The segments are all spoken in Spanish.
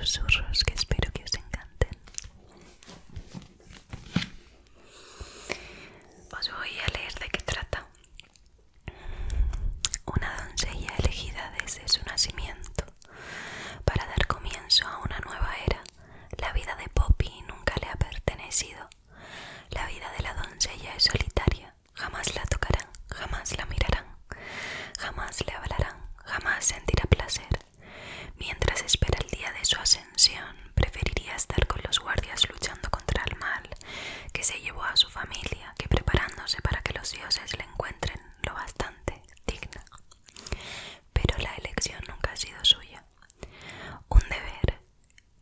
susurros que espero que os encanten. Os voy a leer de qué trata. Una doncella elegida desde su nacimiento para dar comienzo a una nueva era. La vida de Poppy nunca le ha pertenecido. La vida de la doncella es solitaria. Jamás la tocarán, jamás la mirarán, jamás le hablarán, jamás sentirá placer. Mientras espera el día de su ascensión, preferiría estar con los guardias luchando contra el mal que se llevó a su familia que preparándose para que los dioses le encuentren lo bastante digna. Pero la elección nunca ha sido suya. Un deber.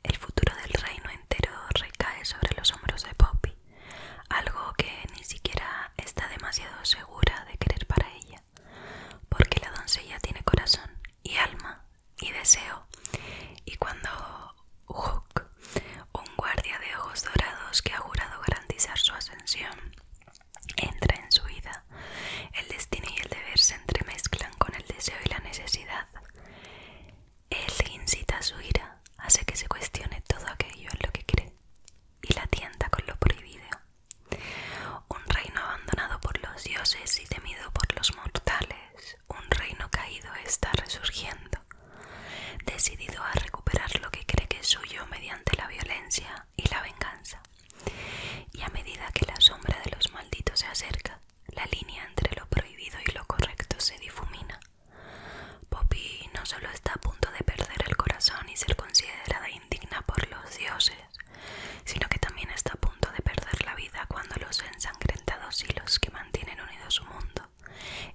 El futuro del reino entero recae sobre los hombros de Poppy, algo que ni siquiera está demasiado segura de querer para ella, porque la doncella tiene corazón y alma y deseo, y cuando Hook, un guardia de ojos dorados que ha jurado garantizar su ascensión, entra en su vida, el destino y el deber se entremezclan con el deseo y la necesidad. Él incita a su ira, hace que se cuestione todo aquello en lo que cree y la tienta con lo prohibido. Un reino abandonado por los dioses y temido por los mortales, un reino caído está resurgiendo, decidido a recuperar lo que cree que es suyo mediante la violencia y la venganza. Y a medida que la sombra de los malditos se acerca, la línea entre lo prohibido y lo correcto se difumina. Poppy no solo está a punto de perder el corazón y ser considerada indigna por los dioses, sino que también está a punto de perder la vida cuando los ensangrentados hilos que mantienen unido su mundo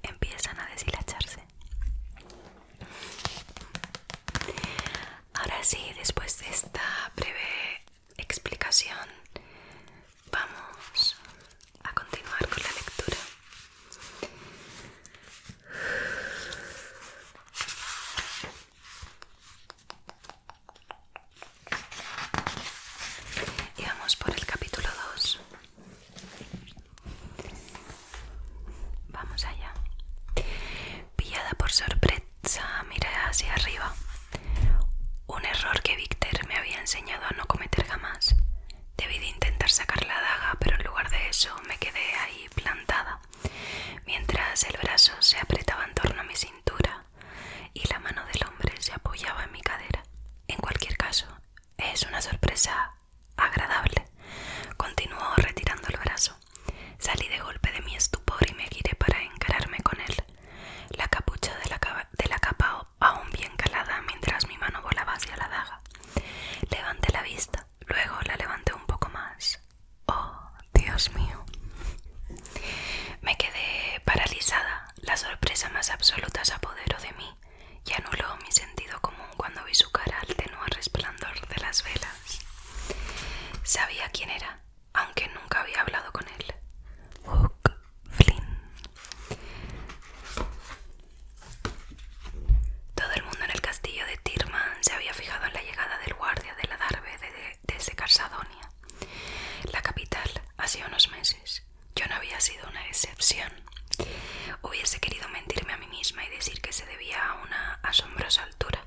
empiezan a deshilacharse. Ahora sí, después de esta breve explicación, vamos a continuar con la lectura. Y vamos por el capítulo 2. Vamos allá. Pillada por sorpresa, miré hacia arriba. Un error que Víctor me había enseñado a no cometer jamás. Debí de intentar sacar la daga, pero en lugar de eso me quedé ahí plantada, mientras el brazo se apretaba en torno a mi cintura y la mano del hombre se apoyaba en mi cadera. En cualquier caso, es una sorpresa agradable. Continuó retirando el brazo. Salí de golpe de mi estupor y me giré para encararme con él, la capucha de la capa aún bien calada mientras mi mano volaba hacia la daga. Levanté la vista, luego la levanté un poco más. ¡Oh, Dios mío! Me quedé paralizada. La sorpresa más absoluta se apoderó de mí y anuló mi sentido común cuando vi su cara al tenue resplandor de las velas. Sabía quién era, aunque nunca había hablado con él. Hook Flynn. Todo el mundo en el castillo de Tirman se había fijado en la llegada del guardia de la Darbe desde Carsadonia, la capital, hacía unos meses. Yo no había sido una excepción. Hubiese querido mentirme a mí misma y decir que se debía a una asombrosa altura,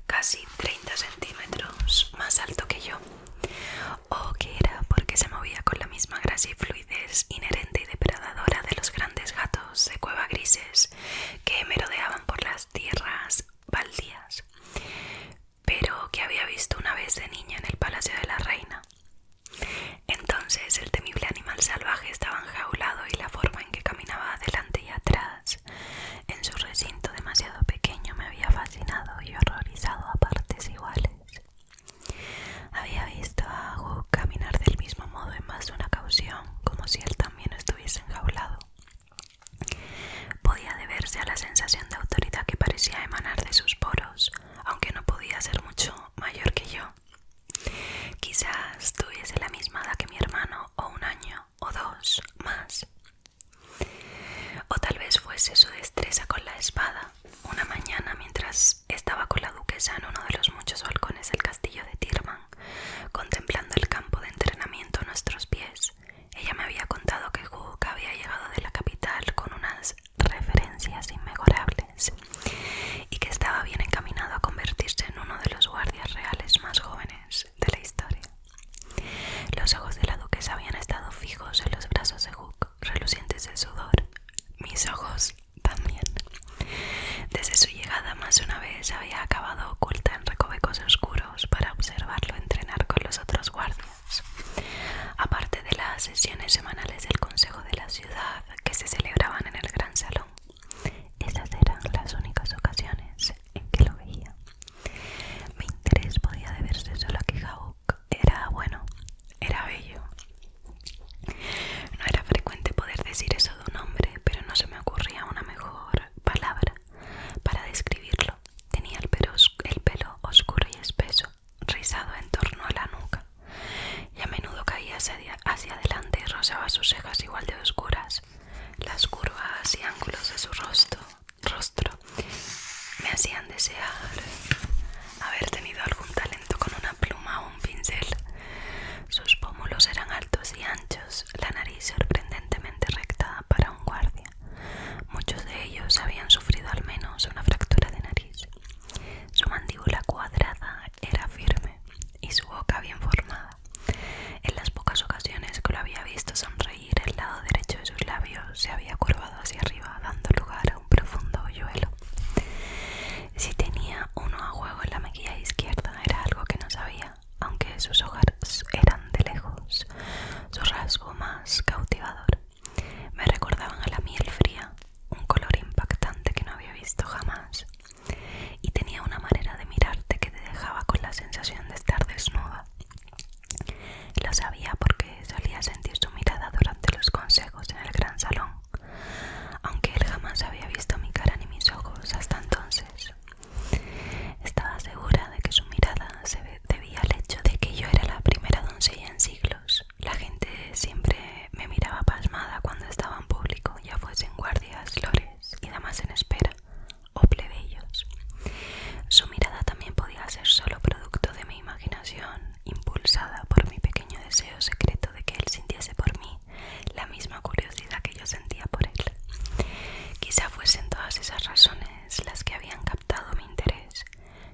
casi 30 centímetros más alto que yo, o que era porque se movía con la misma gracia y fluidez inherente y depredadora de los grandes gatos de cueva grises que merodeaban por las tierras baldías, pero que había visto una vez de niña en el palacio de la reina. Entonces el temible animal salvaje estaba enjaulado y la forma en que caminaba adelante y atrás en su recinto demasiado pequeño me había fascinado y horrorizado a partes iguales. Había visto a Hook caminar del mismo modo en más de una ocasión, como si él también estuviese enjaulado. Podía deberse a la sensación de autoridad que parecía emanar de sus poros, aunque no podía ser mucho mayor que yo. hacia adelante y rozaba sus cejas igual de oscuras. Las curvas y ángulos de su rostro me hacían desear haber tenido algún talento con una pluma o un pincel. Sus pómulos eran altos y anchos, la nariz sorprendentemente recta para un guardia. Muchos de ellos habían sufrido al menos una fractura de nariz. Su mandíbula cuadrada era firme y su boca bien formada. En las pocas ocasiones que lo había visto sonreír, el lado derecho de sus labios se había curvado hacia arriba, dando lugar a un profundo hoyuelo. Si tenía uno a juego en la mejilla izquierda era algo que no sabía, aunque sus ojos eran de lejos su rasgo más cautivador. Me recordaban a la miel fría, un color impactante que no había visto jamás, y tenía una manera de mirarte que te dejaba con la sensación de estar desnuda. Lo sabía porque solía sentir su mirada durante los consejos en el gran salón, aunque él jamás había visto mi cara ni mis ojos hasta entonces. Estaba segura de que su mirada se debía al hecho de que yo era la primera doncella en siglos. La gente siempre me miraba pasmada cuando estaba en público, ya fuesen guardias, lores y damas en espera o plebeyos. Su mirada también podía ser solo producto de mi imaginación, impulsada por mi pequeño deseo secreto de que él sintiese por mí la misma curiosidad que yo sentía por él. Quizá fuesen todas esas razones las que habían captado mi interés,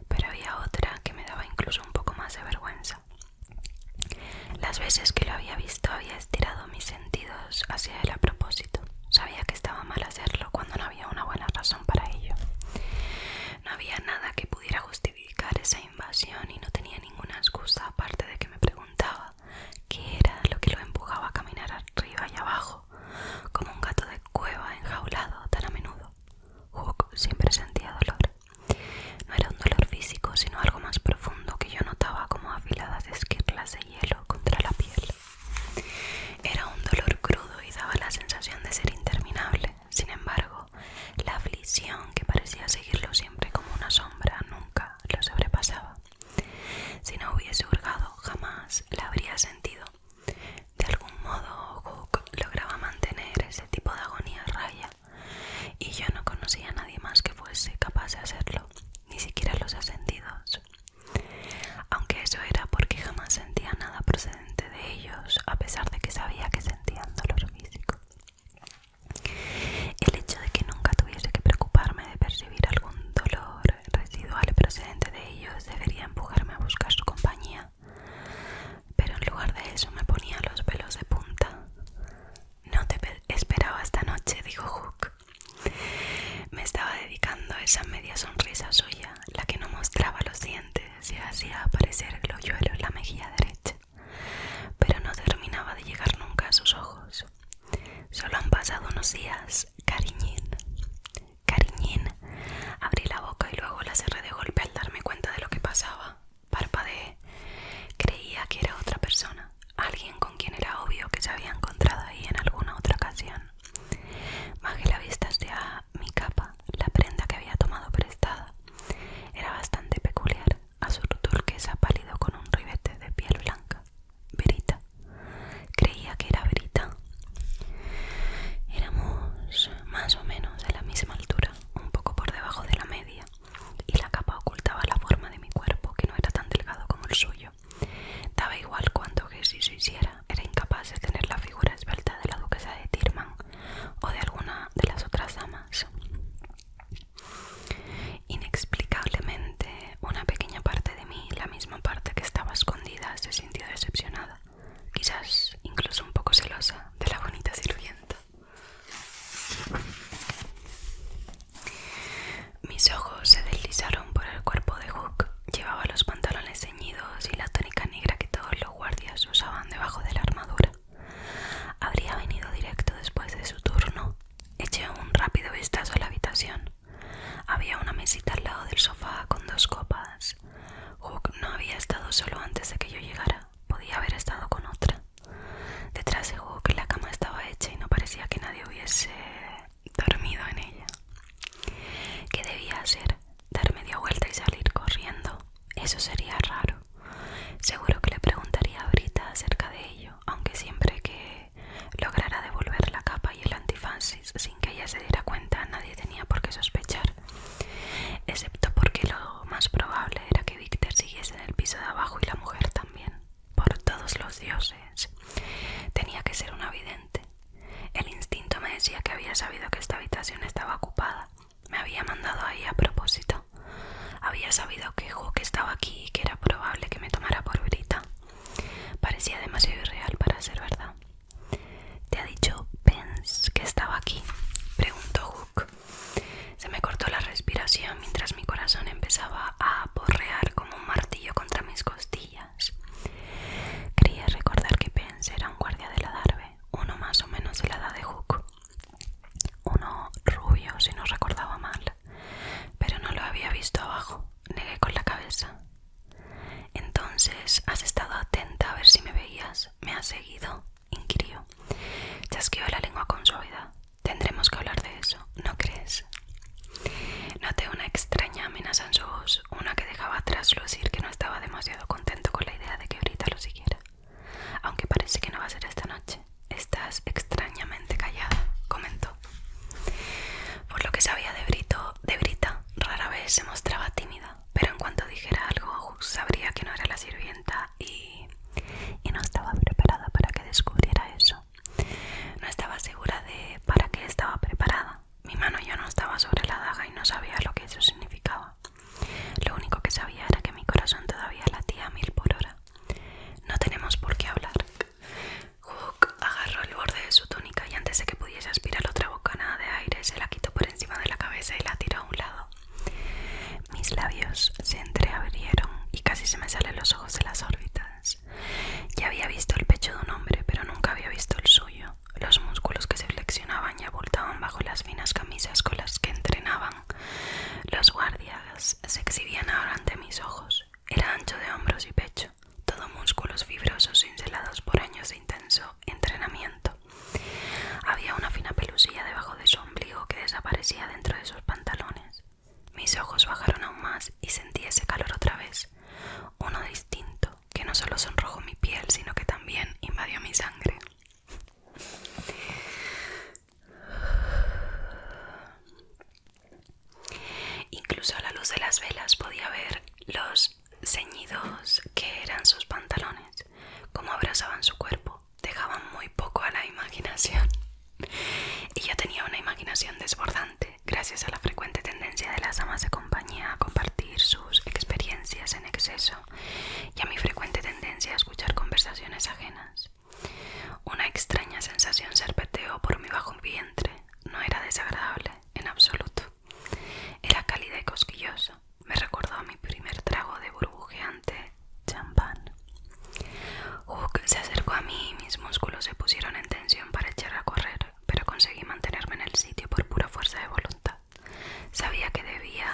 pero había otra que me daba incluso un poco más de vergüenza. Las veces que lo había visto había estirado mis sentidos hacia él a propósito. Sabía que estaba mal hacerlo cuando no había una buena razón para ello. No había nada que pudiera justificar esa invasión y no tenía ninguna excusa aparte de que me preguntaba qué era lo que lo empujaba a caminar arriba y abajo, como un gato de cueva enjaulado tan a menudo. Hook siempre sentía dolor. No era un dolor físico, sino algo más profundo que yo notaba como afiladas esquirlas de hielo contra la piel. Era un dolor crudo y daba la sensación de ser interminable. Sin embargo, la aflicción que parecía seguirlo siempre como una sombra nunca lo sobrepasaba. Si no hubiese hurgado, jamás la habría sentido. De algún modo, Hook lograba mantener ese tipo de agonía a raya, y yo no conocía a nadie más que fuese capaz de hacerlo, ni siquiera los ascendidos. Aunque eso era porque jamás sentía nada procedente de ellos, a pesar de que sabía que sentían dolor físico. El hecho de que nunca tuviese que preocuparme de percibir algún dolor residual procedente de ellos debería empujarme a buscar su compañía, pero en lugar de los dioses. Tenía que ser una vidente. El instinto me decía que había sabido que esta habitación estaba ocupada. Me había mandado ahí a propósito. Había sabido que Hook estaba aquí y que era probable que me tomara por Brita. Parecía demasiado irreal para ser verdad. ¿Te ha dicho Pence que estaba aquí?, preguntó Hook. Se me cortó la respiración mientras mi corazón empezaba a aporrear como un martillo contra mis costillas. Creía recordar que Pence era un guardia de la Darbe, uno más o menos de la edad de Hook. Uno rubio, si no recordaba mal, pero no lo había visto abajo. Negué con la cabeza. Entonces, ¿has estado atenta a ver si me veías? ¿Me has seguido?, inquirió. Chasqueó la lengua con suavidad. Tendremos que hablar de eso, ¿no crees? Noté una extraña amenaza en su voz, una que dejaba traslucir que no estaba demasiado contento con la idea de que Brita lo siguiera. Aunque parece que no va a ser esta noche. Estás extrañamente callada, comentó. Por lo que sabía de Brita, rara vez se mostraba tímida, pero en cuanto dijera algo, Hook sabría que no era la sirvienta y no estaba preparada para que descubriera eso. No estaba segura de para qué estaba preparada. Mi mano ya no estaba sobre la daga y no sabía lo que eso significaba. Lo único que sabía era que mi corazón todavía latía a 1000 por hora. No tenemos por qué hablar. Hook agarró el borde de su túnica y antes de que pudiese aspirar otra bocanada de aire, se la quitó por encima de la cabeza y la tiró a un lado. Mis labios se entreabrieron y casi se me salen los ojos de las órbitas. Ya había visto el pecho de un hombre, pero nunca había visto el suyo. Los músculos que se flexionaban y abultaban bajo las finas camisas con las que entrenaban los guardias se exhibían ahora ante mis ojos. Era ancho de hombros y pecho, todo músculos fibrosos cincelados por años de intenso entrenamiento. Había una fina pelusilla debajo de su ombligo que desaparecía dentro de sus pantalones. Mis ojos bajaron aún más y sentí ese calor otra vez, uno distinto, que no solo sonrojó mi piel, sino que también invadió mi sangre. Incluso a la luz de las velas podía ver los ceñidos que eran sus pantalones, cómo abrazaban su cuerpo, dejaban muy poco a la imaginación. Y yo tenía una imaginación desbordante, gracias a la frecuente tendencia de las damas de compañía a compartir sus experiencias en exceso y a mi frecuente tendencia a escuchar conversaciones ajenas. Una extraña sensación serpenteó por mi bajo vientre. No era desagradable, en absoluto. Era cálida y cosquillosa. Me recordó a mi primer trago de burbujeante champán. Hook se acercó a mí y mis músculos se pusieron en tensión para echar a correr, pero conseguí mantenerme en el sitio por pura fuerza de voluntad. Sabía que debía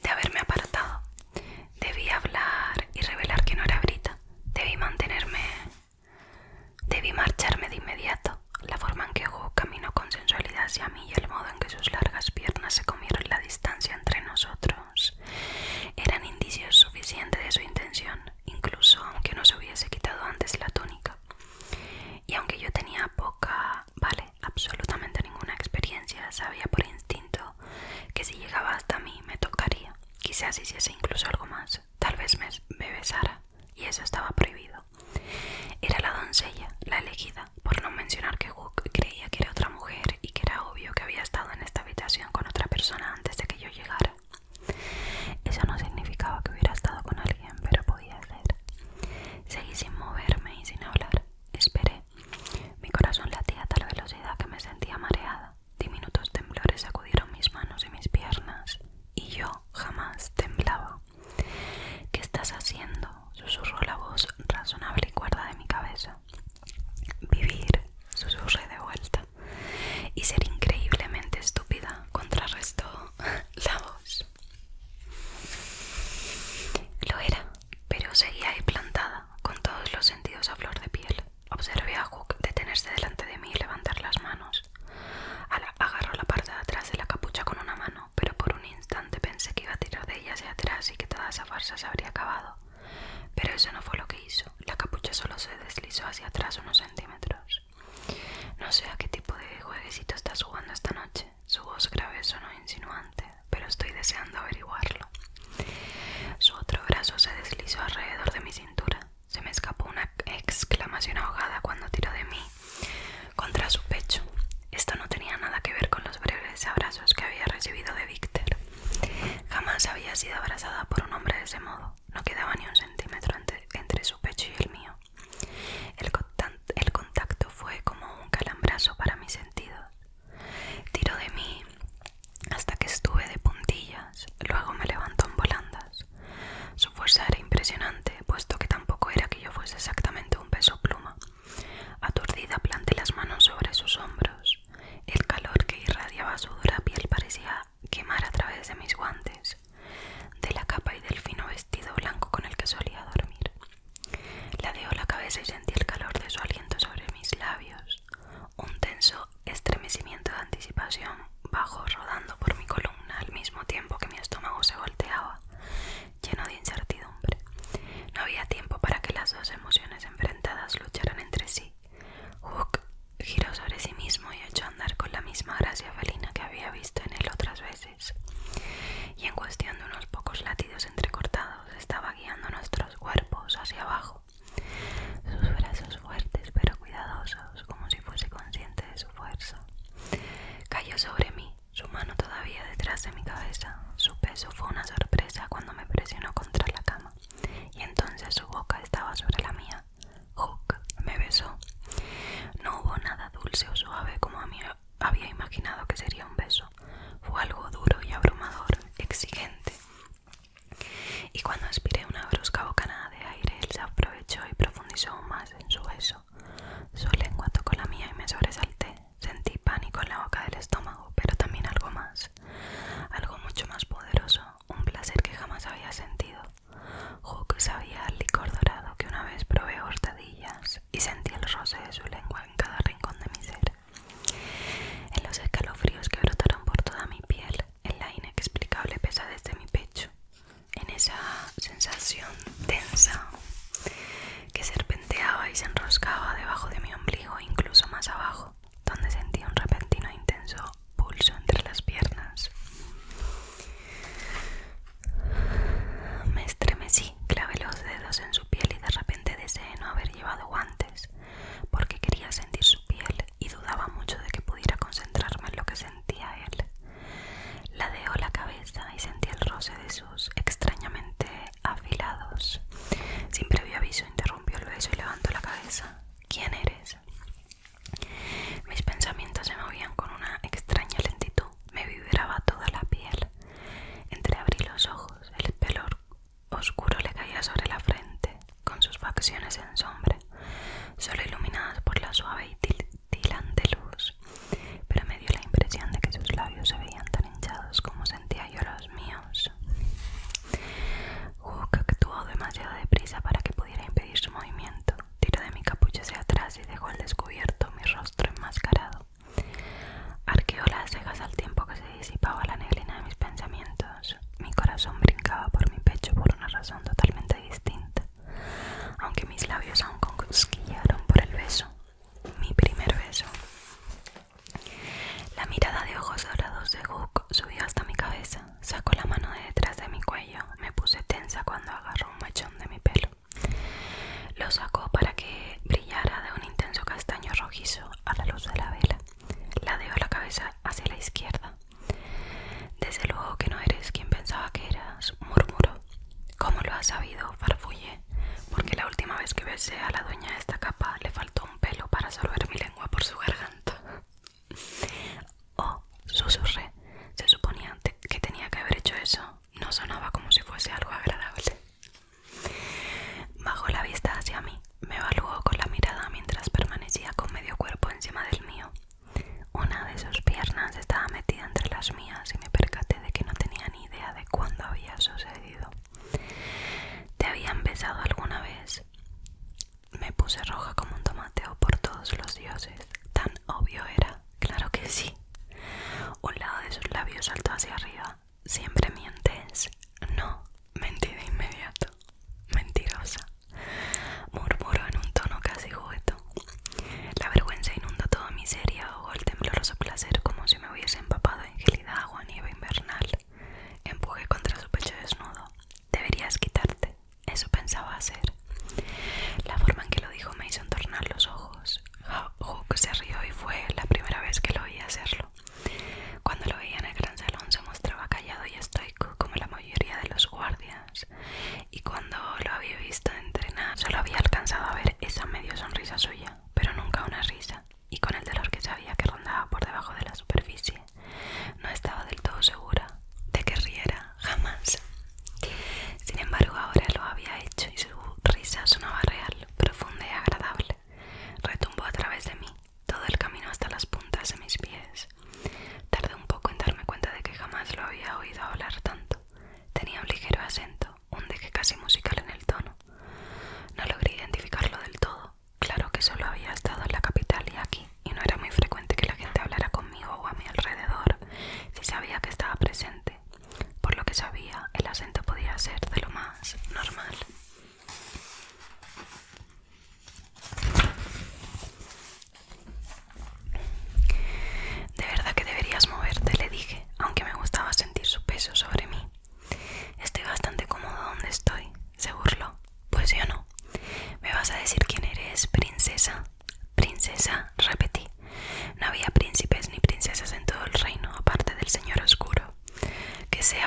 de haberme apartado. Debí hablar y revelar que no era Brita. Debí marcharme de inmediato. La forma en que Hook caminó con sensualidad hacia mí y el modo en que sus largas piernas se comieron la distancia entre nosotros eran indicios suficientes de su intención, incluso aunque no se hubiese quitado antes la túnica. Y aunque yo tenía absolutamente ninguna experiencia, sabía por instinto que si llegaba hasta mí me tocaría. Quizás hiciese incluso algo más. Tal vez me besara, y eso estaba prohibido. Era la doncella, la elegida, por no mencionar que Hook creía que era otra mujer y que era obvio que había estado en esta habitación con otra persona antes de que yo llegara. Eso no significaba que hubiera estado con alguien, pero podía ser. Seguí sin moverme y sin hablar. Esperé. Mi corazón latía a tal velocidad que me sentía mareada. Diminutos temblores sacudieron mis manos y mis piernas, y yo jamás temblaba. ¿Qué estás haciendo?, susurró la voz razonable y cuerda de mi cabeza. Vivir, susurré de vuelta. Y ser increíblemente estúpida, contrarrestó la voz. Lo era, pero seguía ahí plantada, con todos los sentidos a flor de piel. Observé a Hook detenerse delante de mí y levantar las manos. Agarró la parte de atrás de la capucha con una mano, pero por un instante pensé que iba a tirar de ella hacia atrás y que toda esa farsa se habría acabado. Pero eso no fue lo que hizo. La capucha solo se deslizó hacia atrás unos centímetros. No sé a qué tipo de jueguecito estás jugando esta noche. Su voz grave sonó insinuante, pero estoy deseando averiguarlo. había sido abrazada por un hombre de ese modo. No quedaba ni un centímetro entre su pecho y el mío. El contacto fue como un calambrazo para mis sentidos. Tiró de mí hasta que estuve de puntillas, luego me levantó en volandas. Su fuerza era impresionante, puesto que tampoco era que yo fuese exactamente un peso pluma. Aturdida planté las manos sobre sus hombros. El calor que irradiaba su dura piel parecía quemar a través de mis guantes, de la capa y del fino vestido blanco con el que solía dormir. Ladeó la cabeza y sentí el calor de su aliento sobre mis labios. Un tenso estremecimiento de anticipación bajó rodando por mi columna al mismo tiempo que mi estómago se volteaba, lleno de incertidumbre. No había tiempo para que las dos emociones enfrentadas lucharan entre sí. Hook giró sobre sí mismo y echó a andar con la misma gracia felina que había visto en él otras veces, y en cuestión de unos pocos latidos entrecortados estaba guiando nuestros cuerpos hacia abajo. Sus brazos fuertes pero cuidadosos, como si fuese consciente de su fuerza. Cayó sobre mí, su mano todavía detrás de mi cabeza. Su peso fue una sorpresa cuando me presionó contra la cama, y entonces su boca estaba sobre la mía. Hook me besó. No hubo nada dulce o suave como a mí había imaginado que sería un beso. Fue algo duro y abrumador, exigente. Y cuando aspiré una brusca bocanada de aire, él se aprovechó y profundizó aún más en su beso. Su lengua tocó la mía y me sobresalté. Sentí pánico en la boca del estómago, pero también algo más, algo mucho más poderoso, un placer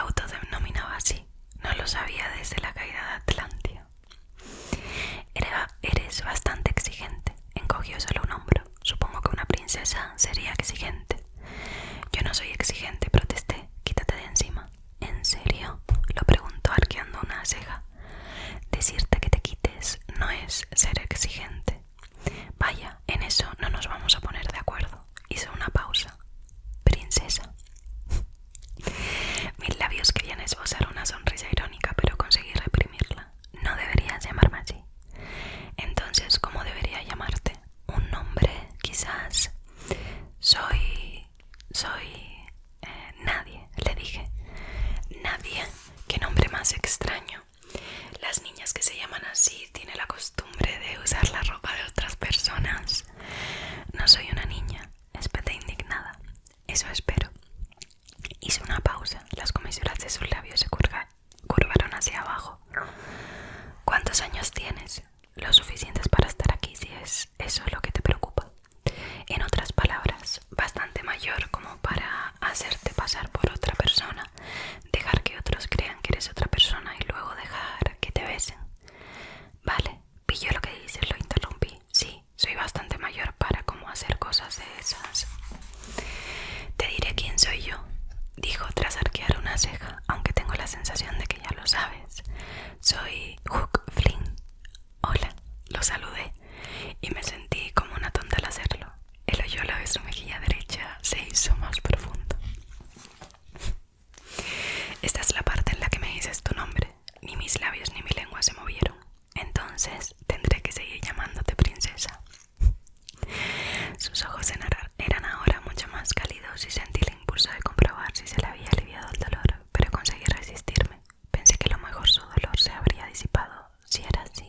autodenominaba así. No lo sabía desde la caída de Atlantia. Eres bastante exigente. Encogió solo un hombro. Supongo que una princesa sería exigente. Yo no soy exigente, protesté. Quítate de encima. ¿En serio? Lo preguntó arqueando una ceja. Decirte que te quites no es ser exigente. Vaya, en eso no nos vamos a poner de acuerdo. Hizo una pausa. Princesa. Mis labios querían esbozar una sonrisa irónica, pero conseguí reprimirla. No deberías llamarme así. Entonces, ¿cómo debería llamarte? Un nombre, quizás. Soy nadie, le dije. Nadie. Qué nombre más extraño. Las niñas que se llaman así tienen la costumbre de usar la ropa de otras personas. No soy una niña, espeté indignada. Eso espero. Hizo una pausa. Las comisuras de sus labios se curvaron hacia abajo. ¿Cuántos años tienes? Lo suficientes para estar aquí, si es eso lo que te preocupa. En otras palabras, bastante mayor como para hacerte pasar por otra persona, dejar que otros crean que eres otra persona y luego dejar que te besen. Vale, pilló lo que dices, lo interrumpí. Sí, soy bastante mayor para cómo hacer cosas de esas. Te diré quién soy yo, dijo tras arquear una ceja, aunque tengo la sensación de que ya lo sabes. Soy Huck Flynn. Hola, lo saludé y me sentí como una tonta al hacerlo. El hoyuelo de su mejilla derecha se hizo más profundo. Esta es la parte en la que me dices tu nombre. Ni mis labios ni mi lengua se movieron. Entonces tendré que seguir llamándote princesa. Sus ojos eran ahora mucho más cálidos y sentí el impulso de comprobar si se le había aliviado el dolor, pero conseguí resistirme. Pensé que a lo mejor su dolor se habría disipado. Si era así...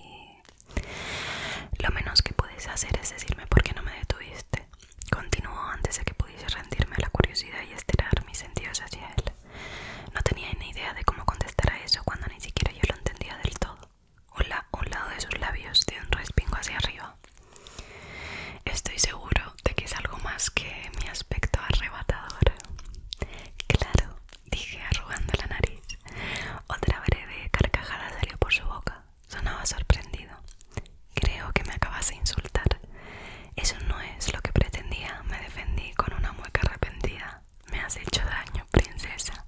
Lo menos que puedes hacer es decirme por qué no me detuviste. Continuó antes de que pudiese rendirme a la curiosidad y estirar mis sentidos hacia él. No tenía ni idea de cómo contestar a eso cuando ni siquiera yo lo entendía del todo. Un lado de sus labios dio un respingo hacia arriba. Estoy seguro de que es algo más que mi aspecto arrebatador. Claro, dije arrugando la nariz. Otra breve carcajada salió por su boca. Sonaba sorprendido. Creo que me acabas de insultar. Eso no es lo que pretendía, me defendí con una mueca arrepentida. Me has hecho daño, princesa.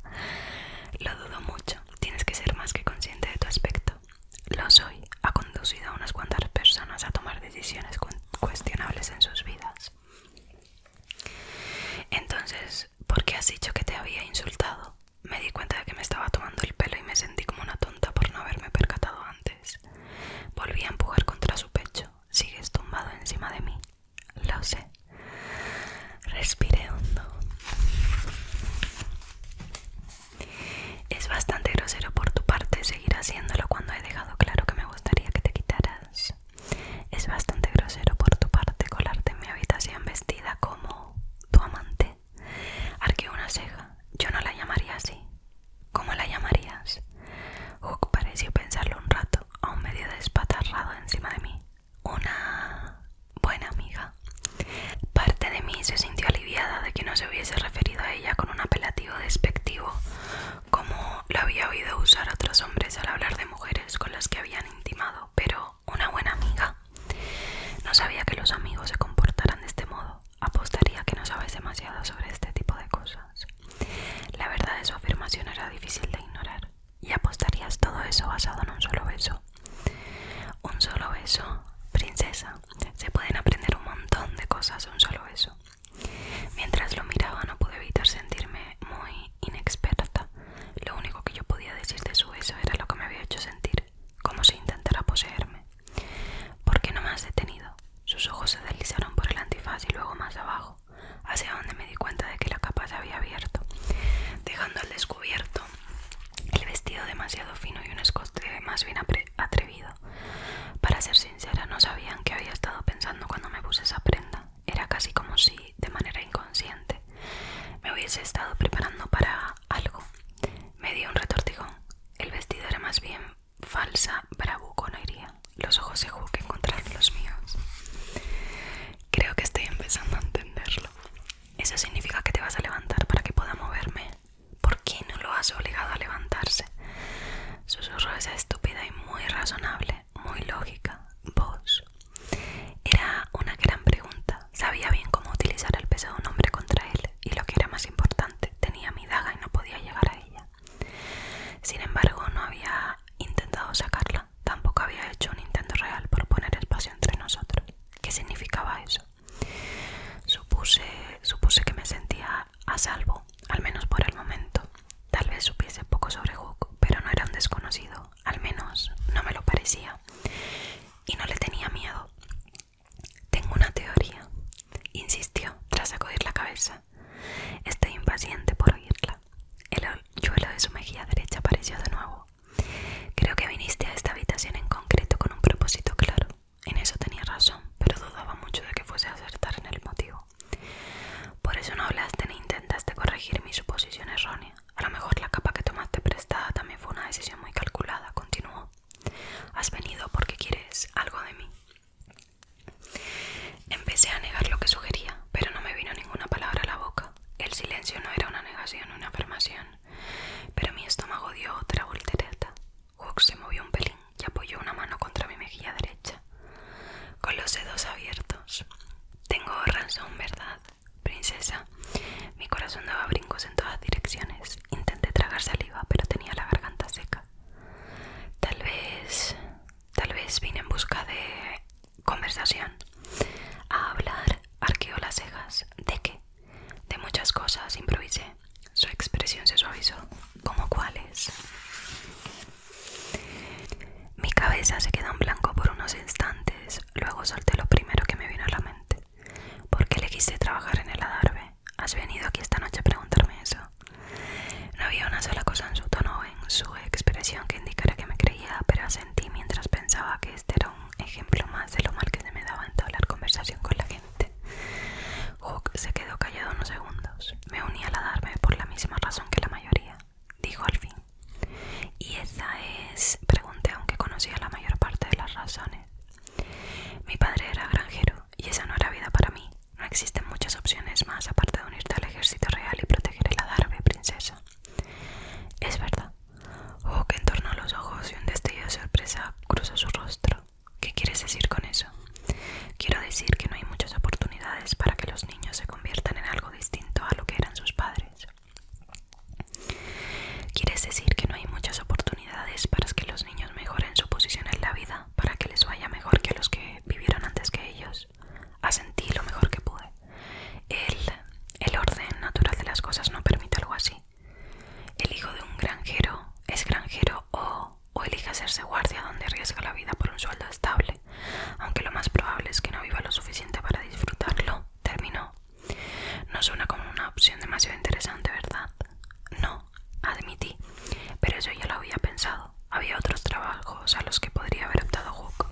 Lo dudo mucho. Tienes que ser más que consciente de tu aspecto. Lo soy. Ha conducido a unas cuantas personas a tomar decisiones cuestionables en sus vidas. Entonces, ¿por qué has dicho que te había insultado? Me di cuenta de que me estaba tomando el pelo y me sentí como una tonta por no haberme percatado antes. Volví a empujar contra su pecho. Sigues tumbado encima de mí. Lo sé. Respiré hondo. Es bastante grosero por tu parte seguir haciéndolo cuando he dejado claro que me gustaría que te quitaras. Es bastante grosero por tu parte colarte en mi habitación vestida como tu amante. Arqueó una ceja. Yo no la llamaría así. ¿Cómo la llamarías? Hook pareció pensarlo un rato, aún medio despatarrado encima de mí. Una buena amiga. Parte de mí se sintió aliviada de que no se hubiese referido a ella con un apelativo despectivo, como lo había oído usar a otros hombres al hablar de mujeres con las que habían intimado. Pero una buena amiga. No sabía que los amigos se comportaran de este modo. Apostaría que no sabes demasiado sobre este tipo de cosas. La verdad de su afirmación era difícil de ignorar. ¿Y apostarías todo eso basado en un solo beso? ¿Un solo beso? Princesa, se pueden aprender un montón de cosas de un solo beso. Mientras lo miraba no pude evitar sentirme muy inexperta. Lo único que yo podía decir de su beso era lo que me había hecho sentir, como si intentara poseerme. ¿Por qué no me has detenido? Sus ojos se deslizaron por el antifaz y luego más abajo, hacia donde me di cuenta de que la capa se había abierto, dejando al descubierto el vestido demasiado fino y un escote más bien Sin embargo, no había intentado sacarla, tampoco había hecho un intento real por poner espacio entre nosotros. ¿Qué significaba eso? Supuse que me sentía a salvo, al menos por el momento. Tal vez supiese poco sobre Hook, pero no era un desconocido, al menos no me lo parecía, y no le tenía miedo. Tengo una teoría, insistió tras sacudir la cabeza. Estoy impaciente por oírla. El hoyuelo de su mejilla derecha apareció de nuevo. Creo que viniste a esta habitación en concreto con un propósito claro. En eso tenía razón, pero dudaba mucho de que fuese a acertar en el motivo. Por eso no hablaste ni intentaste corregir mi suposición errónea. A lo mejor la capa que tomaste prestada también fue una decisión muy calculada, continuó. Has venido porque quieres algo de mí. Empecé a negar lo que sugería, pero no me vino ninguna palabra a la boca. El silencio no era una negación, una afirmación, pero mi estómago dio otra voltereta. Hook se movió un pelín y apoyó una mano contra mi mejilla derecha, con los dedos abiertos. Tengo razón, ¿verdad, princesa? Mi corazón daba brincos en todas direcciones. Intenté tragar saliva, pero tenía la garganta seca. Tal vez vine en busca de conversación. A hablar, arqueó las cejas. ¿De qué? De muchas cosas, improvisé. Su expresión se suavizó. ¿Cómo cuáles? Mi cabeza se quedó en blanco por unos instantes. Luego solté lo primero que me vino a la mente. ¿Por qué elegiste trabajar en el Adarve? ¿Has venido aquí esta noche a preguntarme eso? No había una sola cosa en su tono o en su expresión que indicara que me creía, pero asentí mientras pensaba que este era un ejemplo más de lo mal que se me daba entablar conversación con la gente. Hook se quedó callado unos segundos. Me uní al Adarve por la misma razón que la mayoría, dijo al fin. ¿Y esa es? Pregunté, aunque conocía la mayor parte de las razones. Mi padre era granjero y esa no era vida para mí. No existen muchas opciones más aparte de unirte al ejército real y proteger el Adarve, princesa. Es verdad. Hook entornó los ojos y un destello de sorpresa cruzó su rostro. ¿Qué quieres decir con eso? Quiero decir que no hay muchas oportunidades para que los niños se conviertan en algo distinto a lo que eran sus padres. ¿Quieres decir que no hay muchas oportunidades para que los niños mejoren su posición en la vida, para que les vaya mejor que a los que vivieron antes que ellos? Asentí lo mejor que pude. El orden natural de las cosas no permite algo así. El hijo de un granjero es granjero o elige hacerse guardia donde arriesga la vida por un sueldo estable, aunque lo más probable es que no viva lo suficiente para disfrutarlo. Terminó. No suena como una opción demasiado interesante, ¿verdad? No, admití, pero eso ya lo había pensado. Había otros trabajos a los que podría haber optado Hook.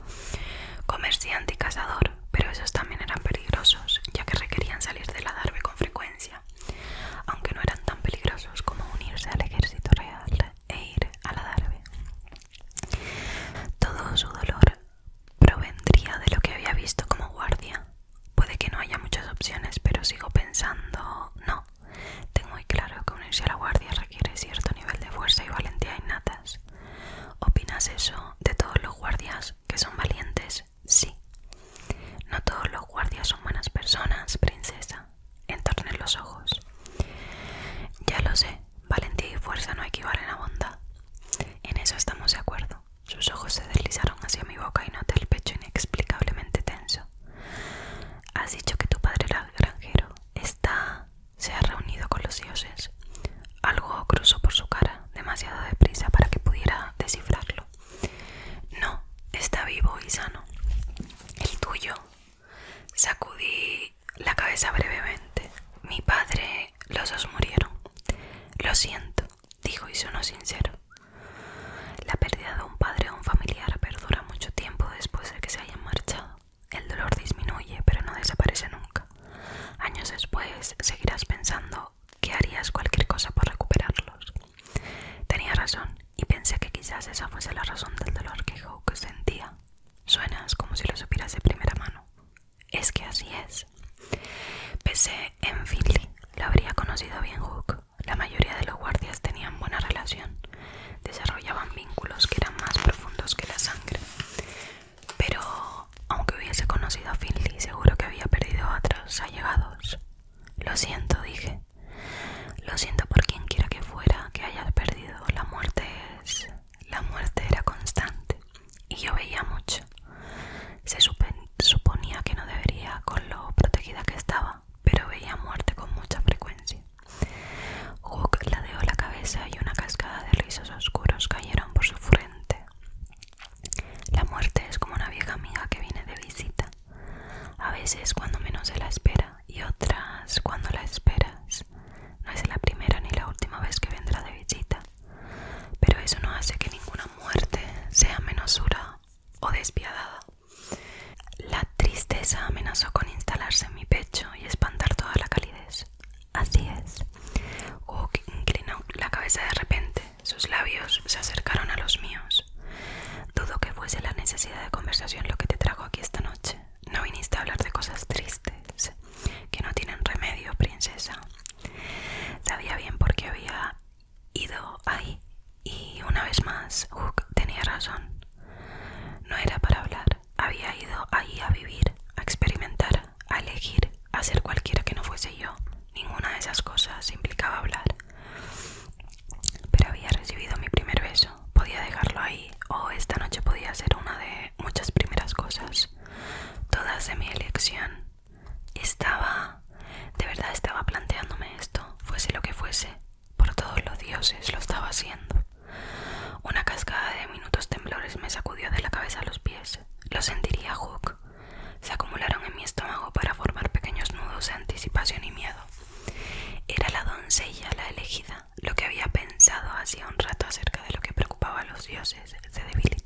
Comerciante y cazador, pero esos también eran peligrosos, ya que requerían salir del Adarve con frecuencia, aunque no eran tan peligrosos como unirse al ejército real e ir al Adarve. Todo su dolor provendría de lo que había visto como guardia. Puede que no haya muchas opciones, pero sigo pensando... No, tengo muy claro que unirse a la guardia requiere cierto nivel de fuerza y valentía innatas. ¿Opinas eso de todos los guardias, que son valientes? Sí. No todos los guardias son buenas personas, princesa. Entorné los ojos. Ya lo sé, valentía y fuerza no equivalen a bondad. En eso estamos de acuerdo. Sus ojos se deslizaron hacia mi boca y noté el pecho inexplicablemente tenso. Has dicho que tu padre era granjero. Se ha reunido con los dioses. Algo cruzó por su cara, demasiado deprisa para que pudiera descifrarlo. No, está vivo y sano. ¿El tuyo? Sacudí la cabeza brevemente. Mi padre, los dos murieron. Lo siento, dijo y sonó sincero. La pérdida de un padre o un familiar perdura mucho tiempo después de que se hayan marchado. El dolor disminuye, pero no desaparece nunca. Años después seguirás pensando que harías cualquier cosa por recuperarlos. Tenía razón, y pensé que quizás esa fuese la razón del dolor que Hook sentía. Suenas como si lo supieras de primera mano. Es que así es. Pensé en Finley. Lo habría conocido bien Hook. La mayoría de los guardias tenían buena relación. Desarrollaban vínculos que eran más profundos que la sangre. Pero, aunque hubiese conocido a Finley, seguro que había perdido a otros allegados. Lo siento, dije. Lo siento por quien quiera que fuera que hayas perdido. La muerte besos oscuros cayeron por su frente. La muerte es como una vieja amiga que viene de visita, a veces cuando menos se la espera y otras cuando la esperas. No es la primera ni la última vez que vendrá de visita, pero eso no hace que ninguna muerte sea menos dura o despiadada. La tristeza amenazó con instalarse en mi pecho y espantar toda la calidez. Así es. Hook inclinó la cabeza de repente. Sus labios se acercaron a los míos. Dudo que fuese la necesidad de conversación lo que te trajo aquí esta noche. No viniste a hablar de cosas tristes, que no tienen remedio, princesa. Sabía bien por qué había ido ahí, y una vez más, Hook tenía razón. No era para hablar. Había ido ahí a vivir, a experimentar, a elegir, a ser cualquiera que no fuese yo. Ninguna de esas cosas implicaba hablar. Pero había recibido mi primer beso. Podía dejarlo ahí, o esta noche podía ser una de muchas primeras cosas, todas de mi elección. De verdad estaba planteándome esto, fuese lo que fuese. Por todos los dioses lo estaba haciendo. Una cascada de minutos temblores me sacudió de la cabeza a los pies. Lo sentiría, Hook. Se acumularon en mi estómago para formar pequeños nudos de anticipación y miedo. Era la doncella, la elegida. Lo que había pensado hacía un rato acerca de lo que preocupaba a los dioses se debilitó.